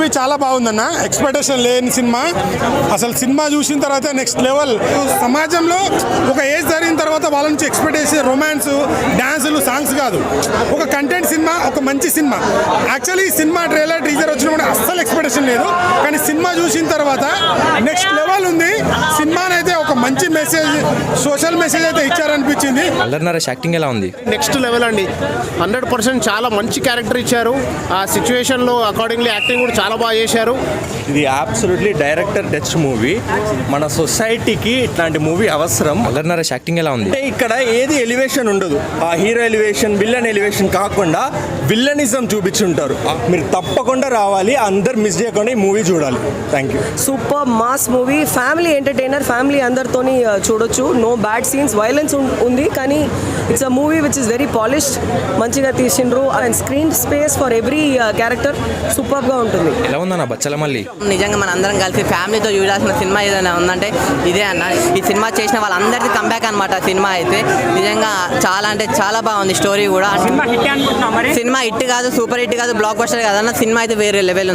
Movie చాలా బాగుందన్న, expectation లేని సినిమా. అసలు సినిమా చూసిన తర్వాత నెక్స్ట్ లెవెల్. సమాజంలో ఒక ఏజ్ జరిగిన తర్వాత వాళ్ళ నుంచి ఎక్స్పెక్ట్ చేసే రొమాన్స్, డాన్సులు, సాంగ్స్ కాదు, ఒక కంటెంట్ సినిమా, ఒక మంచి సినిమా. యాక్చువల్లీ ఈ సినిమా ట్రైలర్ టీజర్ వచ్చిన కూడా అస్సలు ఎక్స్పెక్టేషన్ లేదు, కానీ సినిమా చూసిన తర్వాత నెక్స్ట్ లెవెల్ ఉంది. సినిమానైతే ఒక మంచి మెసేజ్, సోషల్ మెసేజ్ అయితే ఇచ్చారనిపించింది. అల్లరి నరేష్ యాక్టింగ్ ఎలా ఉంది? నెక్స్ట్ లెవెల్ అండి, 100% చాలా మంచి క్యారెక్టర్ ఇచ్చారు. ఆ సిచ్యువేషన్లో అకార్డింగ్లీ యాక్టింగ్ కూడా చాలా బాగా చేశారు. ఇది అబ్సల్యూట్లీ డైరెక్టర్ టచ్ మూవీ. మన సొసైటీకి ఇట్లాంటి మూవీ అవసరం. అల్లరి నరేష్ యాక్టింగ్ ఎలా ఉంది? అంటే ఇక్కడ ఏది ఎలివేషన్ ఉండదు, ఆ హీరో ఎలివేషన్, విల్లన్ ఎలివేషన్ కాకుండా విల్లనిజం చూపించుంటారు. మీరు తప్పకుండా రావాలి, అందరు మిస్ చేయకుండా ఈ మూవీ చూడాలి. Thank you. Super mass movie, family entertainer, family అందరితోని చూడొచ్చు. నో బ్యాడ్ సీన్స్, వైలెన్స్ ఉంది, కానీ it's a movie which is very polished. మంచిగా తీసిండ్రు and screen space for every character సూపర్గా ఉంటుంది. ఎలా ఉందన్న బచ్చల మళ్ళీ? నిజంగా మన అందరం కలిసి ఫ్యామిలీతో చూడాల్సిన సినిమా ఏదైనా ఉందంటే ఇదే అన్న. ఈ సినిమా చేసిన వాళ్ళందరికీ కంబ్యాక్ అనమాట. సినిమా అయితే నిజంగా చాలా అంటే చాలా బాగుంది. స్టోరీ కూడా సినిమా హిట్ కాదు, సూపర్ హిట్ కాదు, బ్లాక్ బస్టర్ కాదన్న. సినిమా అయితే వేరే లెవెల్.